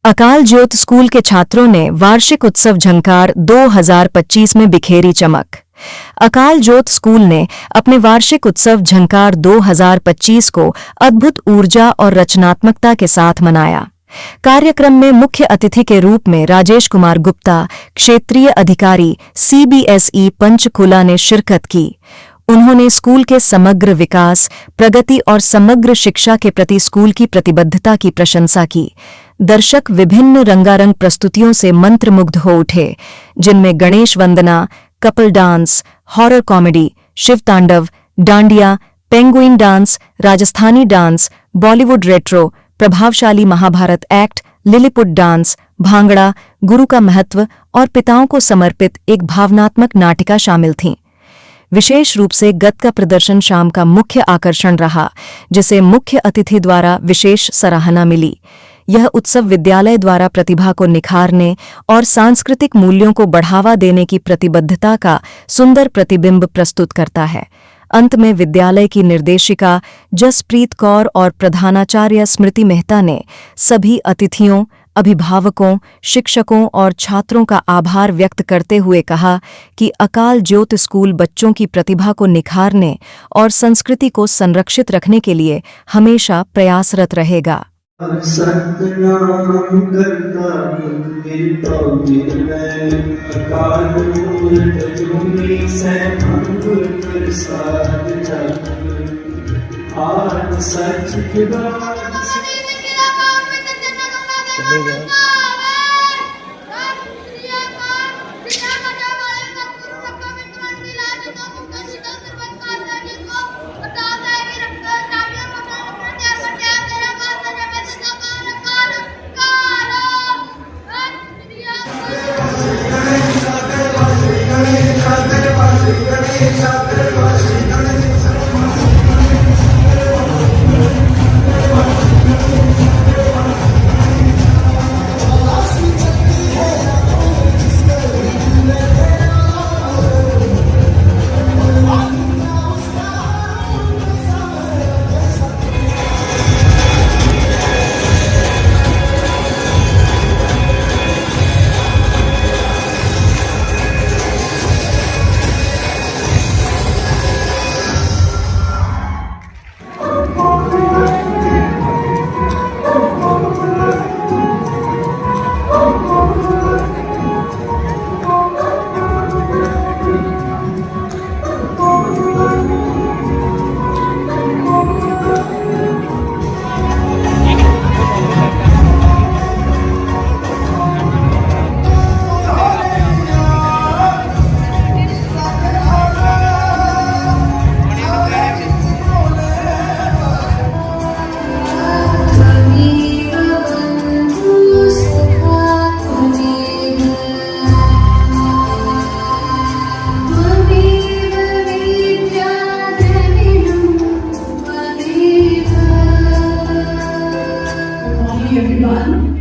अकाल ज्योत स्कूल के छात्रों ने वार्षिक उत्सव झंकार 2025 में बिखेरी चमक। अकाल ज्योत स्कूल ने अपने वार्षिक उत्सव झंकार 2025 को अद्भुत ऊर्जा और रचनात्मकता के साथ मनाया। कार्यक्रम में मुख्य अतिथि के रूप में राजेश कुमार गुप्ता, क्षेत्रीय अधिकारी CBSE पंचकुला ने शिरकत की। उन्होंने स्कूल के समग्र विकास, प्रगति और समग्र शिक्षा के प्रति स्कूल की प्रतिबद्धता की प्रशंसा की। दर्शक विभिन्न रंगारंग प्रस्तुतियों से मंत्रमुग्ध हो उठे, जिनमें गणेश वंदना, couple dance, horror comedy, Shiv तांडव, dandiya, penguin dance, Rajasthani dance, Bollywood retro, प्रभावशाली Mahabharat act, Lilliput dance, bhangra, गुरु का महत्व और पिताओं को समर्पित एक भावनात्मक नाटिका शामिल थीं। विशेष रूप से गत का प्रदर्शन शाम का मुख्य आकर्षण रहा, जिसे मुख्य अतिथि द्वारा विशेष सराहना मिली। यह उत्सव विद्यालय द्वारा प्रतिभा को निखारने और सांस्कृतिक मूल्यों को बढ़ावा देने की प्रतिबद्धता का सुंदर प्रतिबिंब प्रस्तुत करता है। अंत में विद्यालय की निर्देशिका जसप्रीत कौर और प्रधानाचार्य स्मृति मेहता ने सभी अतिथियों, अभिभावकों, शिक्षकों और छात्रों का आभार व्यक्त करते हुए कहा कि अकाल ज्योत स्कूल बच्चों की प्रतिभा को निखारने और संस्कृति को संरक्षित रखने के लिए हमेशा प्रयासरत रहेगा। सतनाम करता मिलता मिलने अकाल मूर्त जुनी से अंगुर प्रसाद जात आज सच की बात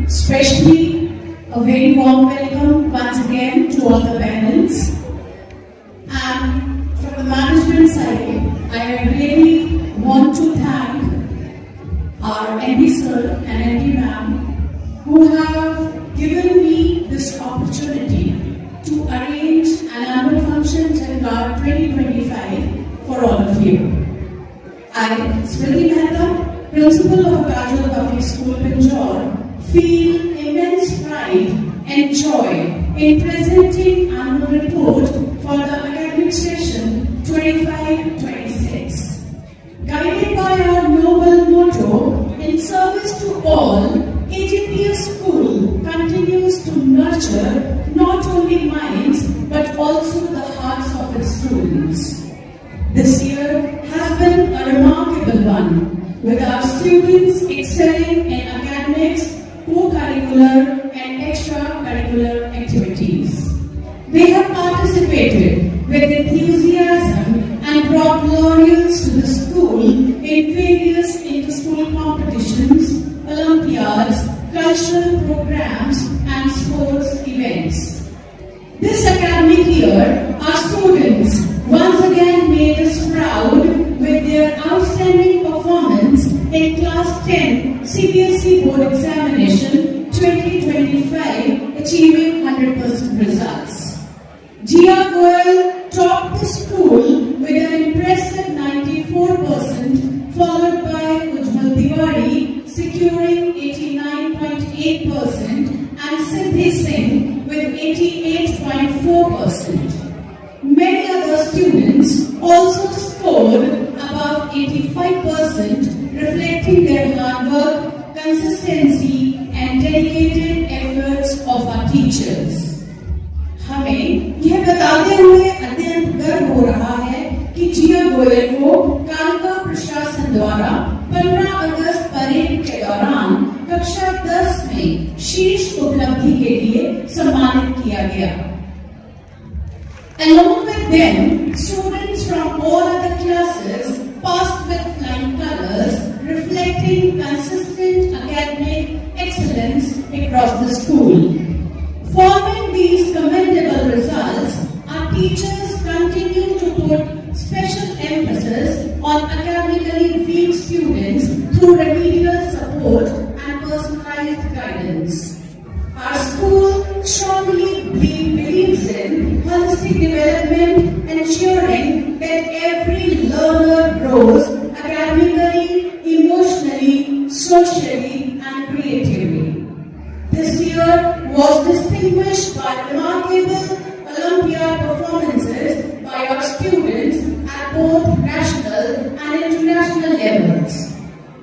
Especially a very warm welcome once again to all the parents. And from the management side, I really want to thank our MD sir and MD ma'am who have given me this opportunity to arrange an annual function Jhangar 2025 for all of you. I, Smriti Mehta, Principal of Kajal Public School, Pinjore, feel immense pride and joy in presenting annual report for the academic session 25-26. Guided by our noble motto, in service to all, AJPS School continues to nurture not only minds but also the hearts of its students. This year has been a remarkable one, with our students excelling in academics, co-curricular and extracurricular activities. They have participated with enthusiasm and brought laurels to the school in various inter-school competitions, Olympiads, cultural programs and sports events. This academic year, our students once again made us proud with their outstanding performance in Class 10 CBSE Board Examination 2020. 2025, achieving 100% results. Jia Goel topped the school with an impressive 94%, followed by Ujjwal Tiwari securing 89.8% and Siddhi Singh with 88.4%. Many other students also scored above 85%, reflecting their hard work, consistency and dedicated efforts of our teachers. हमें यह बताते हुए अत्यंत गर्व हो रहा है कि जिया गोयल को कालका प्रशासन द्वारा 15 अगस्त परेड के दौरान कक्षा 10 में शीर्ष उपलब्धि के लिए सम्मानित किया गया। Along with them, students from all other classes passed with flying colors, reflecting consistent academic excellence across the school. Following these commendable results, our teachers continue to put special emphasis on academically weak students through remedial support and personalized guidance. Our school strongly believes in holistic development, ensuring that every learner grows academically, emotionally, socially, and creatively. This year was distinguished by remarkable Olympiad performances by our students at both national and international levels.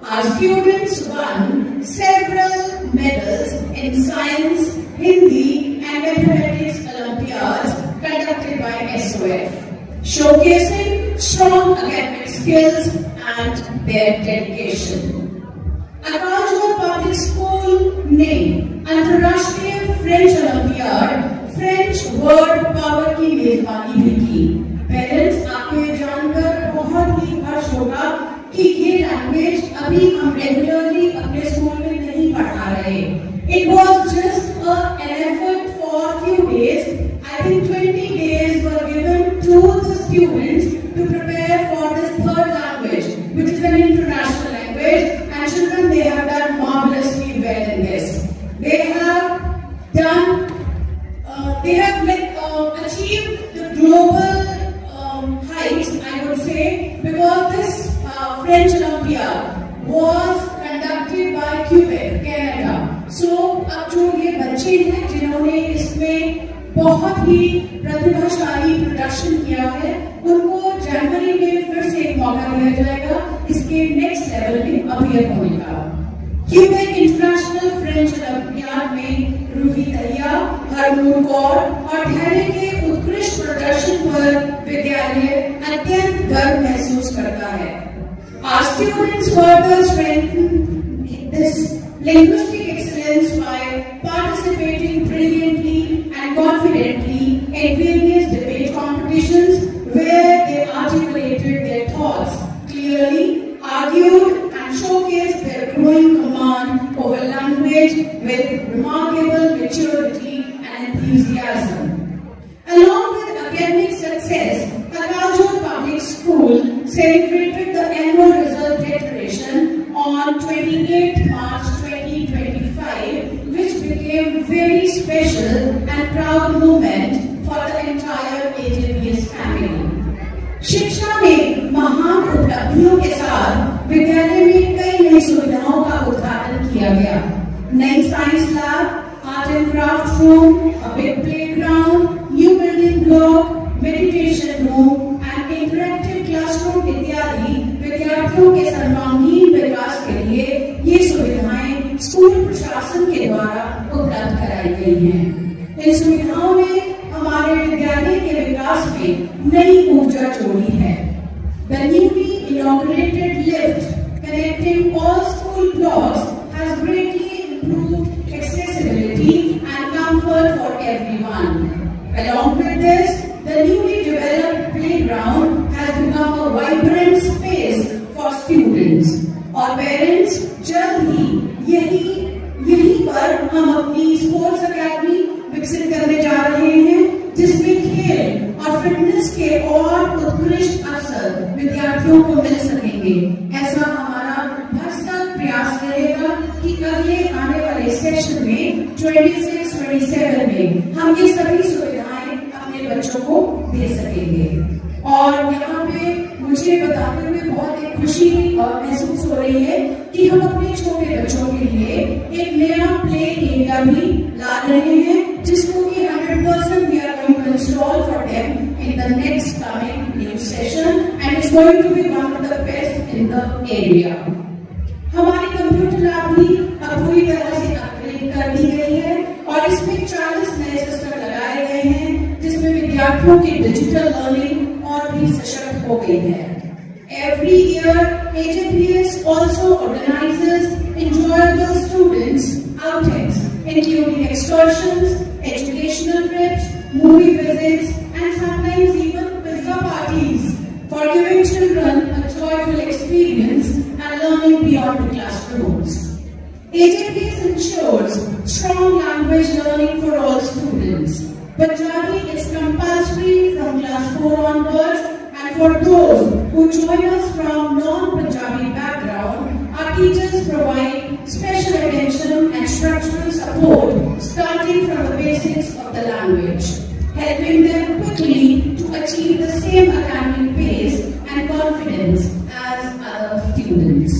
Our students won several medals in science, Hindi, and mathematics Olympiads conducted by SOF, showcasing strong academic skills and their dedication. अकालजोर public school ने अंतर्राष्ट्रीय French Olympiad French word power की मेजबानी भी की। Parents, आपको ये जानकर बहुत ही हर्ष होगा कि ये लैंग्वेज अभी हम रेगुलरली अपने स्कूल में नहीं पढ़ा रहे। It was just an effort for a few days. I think 20 days were given to the students to prepare for this third language, which is an international language. Children, they have done marvelously well in this. They have achieved the global heights, I would say, because this French Olympiad was conducted by Quebec, Canada. So, अब जो ये बच्चे हैं जिन्होंने इसमें बहुत ही प्रतिभाशाली production किया है, उनको जनवरी में फिर से एक मौका दिया जाएगा इसके नेक्स्ट लेवल में अपीयर होने का। क्यूबेक इंटरनेशनल फ्रेंच ओलंपियाड में रूही दहिया, हरनूर कौर और ठहरे के उत्कृष्ट प्रदर्शन पर विद्यालय अत्यंत गर्व महसूस करता है। Our students further strengthen this linguistic excellence by participating brilliantly and confidently in various debate competitions where they articulated their thoughts clearly, argued and showcased their growing command over language with remarkable maturity and enthusiasm. Along with academic success, Akaljot Public School celebrated the annual result declaration on 28 March 2025, which became very special and proud moment for the entire AJPS family. शिक्षा में महान उपलब्धियों के साथ विद्यालय में कई नई सुविधाओं का उद्घाटन किया गया। नई science lab, art and craft room, a big playground, new building block, meditation room and interactive classroom इत्यादि विद्यार्थियों के सर्वांगीण विकास के लिए ये सुविधाएं स्कूल प्रशासन के द्वारा उपलब्ध कराई गई हैं। इन सुविधाओं ने हमारे विद्यालय के विकास में नई ऊर्जा जोड़ी है। The newly inaugurated lift connecting all school blocks has greatly improved accessibility and comfort for everyone. Along with this, the newly developed playground has become a vibrant space for students. और पेरेंट्स, जल्द ही यहीं पर हम अपनी sports academy विकसित करने जा रहे हैं, जिसमें खेल और फिटनेस के और उत्कृष्ट अवसर विद्यार्थियों को मिल सकेंगे। ऐसा हमारा भरसक प्रयास रहेगा कि अगले आने वाले सेशन में 26-27 में हम ये सभी सुविधाएं अपने बच्चों को दे सकेंगे। और यहाँ पे मुझे बताते हुए बहुत एक खुशी महसूस हो रही है कि हम अपने छोटे बच्चों के लिए एक नया प्ले एरिया भी ला रहे हैं, जिसको कि 100% we are going to install for them in the next coming new session and it's going to be one of the best in the area. हमारी कंप्यूटर लैब भी अब पूरी तरह से अपग्रेड कर दी गई है और इसमें 40 नए सिस्टम लगाए गए हैं, जिसमें विद्यार्थियों की डिजिटल लर्निंग और भी सशक्त हो गई है। Every year, AJPS also organizes enjoyable students outings, including excursions, educational trips, movie visits, and sometimes even pizza parties for giving children a joyful experience and learning beyond the classrooms. AJPS ensures strong language learning for all students. Punjabi is compulsory from class 4 onwards, and for those who join us from non-Punjabi background, our teachers provide special attention and structural support starting from the basics of the language, helping them quickly to achieve the same academic pace and confidence as other students.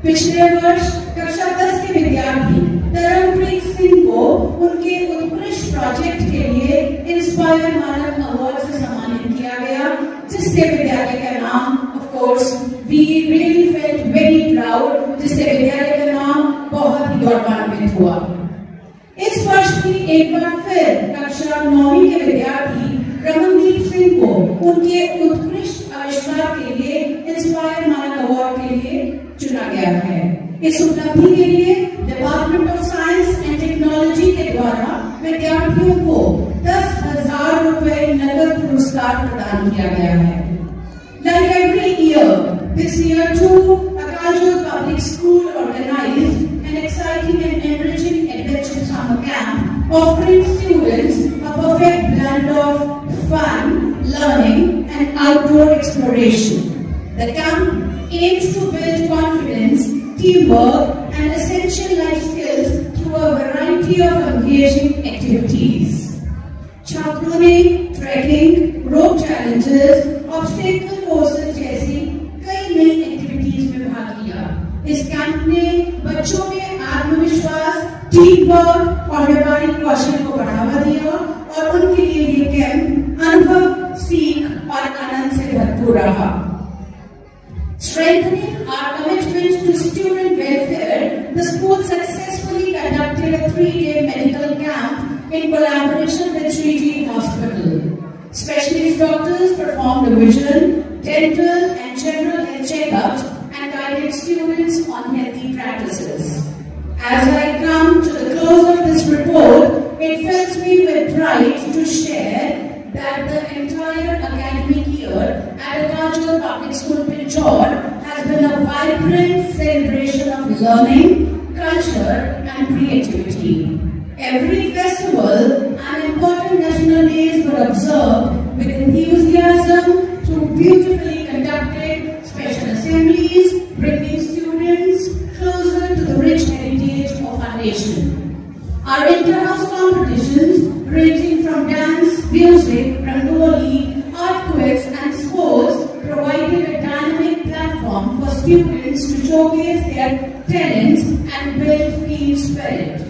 पिछले वर्ष कक्षा 10 के विद्यार्थी तरनप्रीत सिंह को उनके उत्कृष्ट project के लिए इंस्पायर मानक अवार्ड से सम्मानित किया गया, जिससे विद्यालय का नाम, of course we really felt very proud, जिससे विद्यालय का नाम बहुत ही गौरवान्वित हुआ। इस वर्ष भी एक बार फिर कक्षा 9वीं के विद्यार्थी रमनदीप सिंह को उनके उत्कृष्ट आविष्कार के लिए इंस्पायर मानक अवार्ड के लिए चुना गया है। इस उपलब्धि के लिए department of science and technology के द्वारा विद्यार्थियों को 10,000 रुपए नकद पुरस्कार प्रदान किया गया है। Like every year, this year too, Akal Public School organized an exciting and enriching adventure summer camp, offering students a perfect blend of fun, learning, and outdoor exploration. The camp aims to build confidence, teamwork, and essential life skills through a variety of engaging activities. छात्रों ने trekking, रोप challenges, obstacle courses जैसी कई नई activities में भाग लिया। इस camp ने बच्चों में आत्मविश्वास, टीम वर्क और व्यावहारिक कौशल को बढ़ावा दिया और उनके लिए ये कैंप अनुभव, सीख और आनंद से भरपूर रहा। Strengthening our commitment to student welfare, the school successfully conducted a 3-day medical camp in collaboration with 3G Hospital. Specialist doctors performed vision, dental, and general health checkups and guided students on healthy practices. As I come to the close of this report, it fills me with pride to share that the entire academic year at Akal Public School, Pinchor has been a vibrant celebration of learning, culture, and creativity. Every festival and important national days were observed with enthusiasm through beautifully conducted special assemblies, bringing students closer to the rich heritage of our nation. Our inter-house competitions, ranging from dance, music, rangoli, art quiz, and sports, provided a dynamic platform for students to showcase their talents and build team spirit.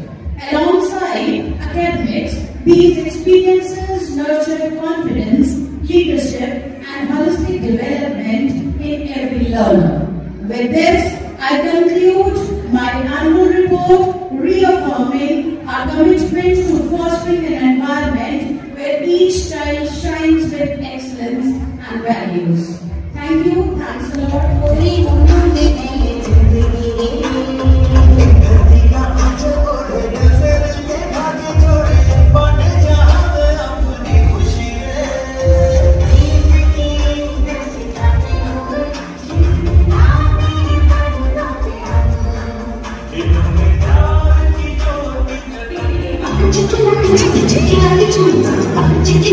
Alongside academics, these experiences nurtured confidence, leadership, and holistic development in every learner. With this, I conclude my annual report, reaffirming our commitment to fostering an environment where each child shines with excellence and values. Thank you. Thanks a lot. Chicky,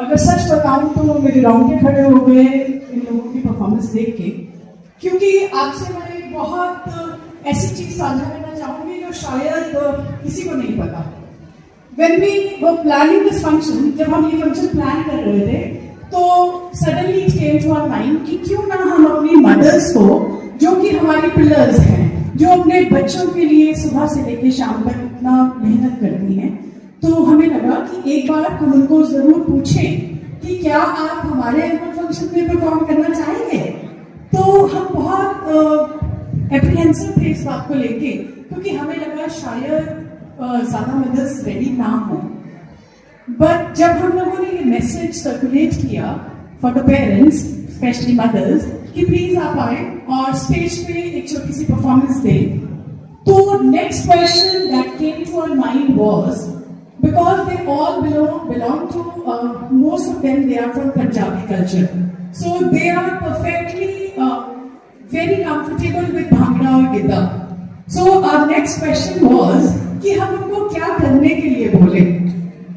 अगर सच बताऊं तो मेरे रोंगटे खड़े हो गए इन लोगों की परफॉर्मेंस देख के, क्योंकि आपसे मैं एक बहुत ऐसी चीज साझा करना चाहूंगी जो शायद किसी को नहीं पता। When we were planning this function, जब हम ये फंक्शन प्लान कर रहे थे तो suddenly it came to our mind कि क्यों ना हम अपनी मदर्स को, जो कि हमारी पिलर्स हैं, जो अपने बच्चों के लिए सुबह से लेकर शाम तक इतना मेहनत करती हैं, तो हमें लगा कि एक बार हम उनको जरूर पूछें कि क्या आप हमारे एनुअल फंक्शन में परफॉर्म करना चाहेंगे। तो हम बहुत एप्रीहेंसिव थे इस बात को लेके, क्योंकि हमें लगा शायद ज्यादा मदर्स रेडी ना हो। बट जब हम लोगों ने ये मैसेज सर्कुलेट किया for the parents, specially mothers, कि प्लीज आप आए और स्टेज पे एक छोटी सी परफॉर्मेंस दे, तो next question that came to our mind was, because they all belong to most of them, they are from Punjabi culture, so they are perfectly very comfortable with bhangra और Giddha. So our next question was कि हम उनको क्या करने के लिए बोले।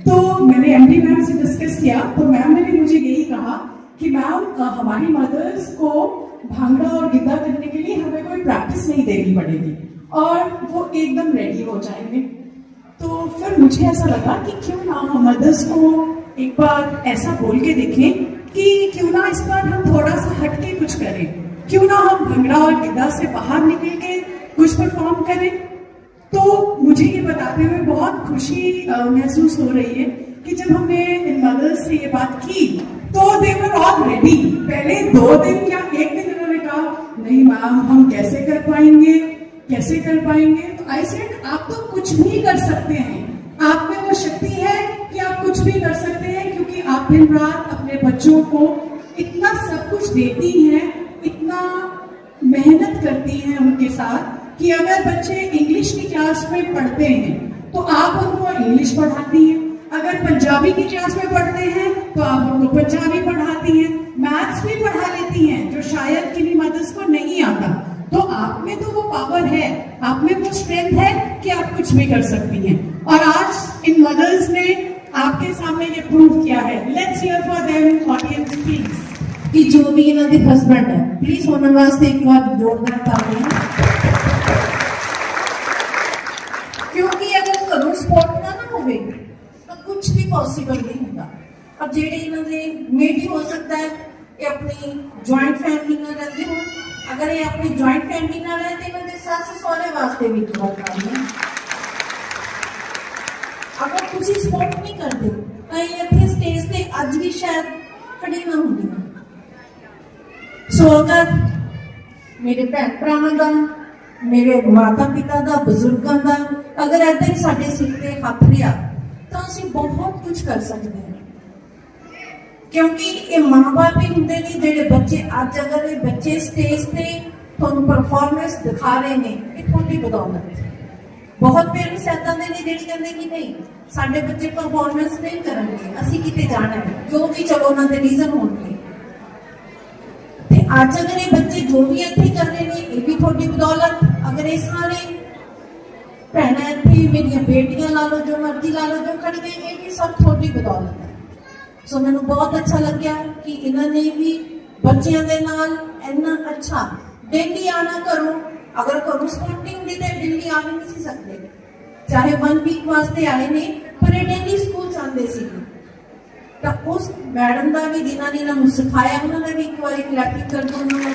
तो मैंने एमडी मैम से डिस्कस किया, तो मैम ने भी मुझे यही कहा कि मैम हमारी मदर्स को भांगड़ा और गिद्दा करने के लिए हमें कोई प्रैक्टिस नहीं देनी पड़ेगी और वो एकदम रेडी हो जाएंगे। तो फिर मुझे ऐसा लगा कि क्यों ना हम मदर्स को एक बार ऐसा बोल के देखें कि क्यों ना इस बार हम थोड़ा सा हटके कुछ करें, क्यों ना हम भंगड़ा और गिद्दा से बाहर निकल के कुछ परफॉर्म करें। तो मुझे ये बताते हुए बहुत खुशी महसूस हो रही है कि जब हमने इन मदर्स से ये बात की तो दे वर ऑल रेडी। पहले 2 दिन या 1 दिन उन्होंने कहा नहीं मैम हम कैसे कर पाएंगे, कैसे कर पाएंगे। तो आई सेड आप तो कुछ भी कर सकते हैं, आप में वो शक्ति है कि आप कुछ भी कर सकते हैं, क्योंकि आप दिन रात अपने बच्चों को इतना सब कुछ देती हैं, इतना मेहनत करती हैं उनके साथ कि अगर बच्चे इंग्लिश की क्लास में पढ़ते हैं तो आप उनको इंग्लिश पढ़ाती हैं, अगर पंजाबी की क्लास में पढ़ते हैं तो आप उनको पंजाबी पढ़ाती हैं, मैथ्स भी पढ़ा लेती हैं जो शायद किन्हीं मदर्स को नहीं आता। तो आप में तो वो पावर है, आप में वो स्ट्रेंथ है कि आप कुछ भी कर सकती हैं, और आज इन मदर्स ने आपके सामने ये प्रूव किया है। Let's hear for them audience please. कि जो भी इन्हों के हस्बैंड है प्लीज उन्होंने वास्ते एक बार जोरदार तालियां, क्योंकि अगर घरों सपोर्ट ना होवे तो कुछ भी पॉसिबल नहीं होता। और जेडे इन्होंने मे भी हो सकता है कि अपनी ज्वाइंट फैमिली में रहते हो, अगर ये अपनी ज्वाइंट फैमिली ना रहे तो इन्होंने सस सहुरे वास्ते भी दुआ करनी। अगर तुसी सपोर्ट नहीं करते तो ये इतने स्टेज पे अज भी शायद खड़ी ना होंगी। सो अगर मेरे भैन भरावां दा, मेरे माता पिता दा, बुजुर्गों का अगर ऐसा ही साडे सिर ते हथ लिया तो असीं बहुत कुछ कर सकते हैं, क्योंकि ये माँ बाप ही होंगे ने जेडे बच्चे अज अगर ये बच्चे स्टेज पे तुहानूं परफॉर्मेंस दिखा रहे हैं, ये तुहाडी बदौलत है। बहुत पेरेंट्स ऐसा ने जेडे कहंदे कि नहीं साडे बच्चे परफॉर्मेंस नहीं करेंगे, असीं किते जाना है, जो भी चलो उन्हां दे रीजन होणगे। ते अज अगर ये बच्चे जो भी इत्थे कर रहे हैं ये भी तुहाडी बदौलत। अगर ये सारे भैणां इत्थे मेरियां बेटियां ला लो, जो मर्जी ला लो, जो खड़ी गई, ये भी सब तुहाडी बदौलत है। सो मैंने बहुत अच्छा लग्या कि इन्होंने भी बच्चों के नाल इन्ना अच्छा डेली आना करो। अगर घरों सपोर्ट नहीं होंगी तो डेली आ भी नहीं सकते, चाहे 1 वीक वास्ते आए ने पर ये डेली स्कूल जाते सी। तो उस मैडम का भी जिन्होंने इन्होंने सिखाया उन्होंने भी एक बार क्लैपिंग कर दो उन्होंने।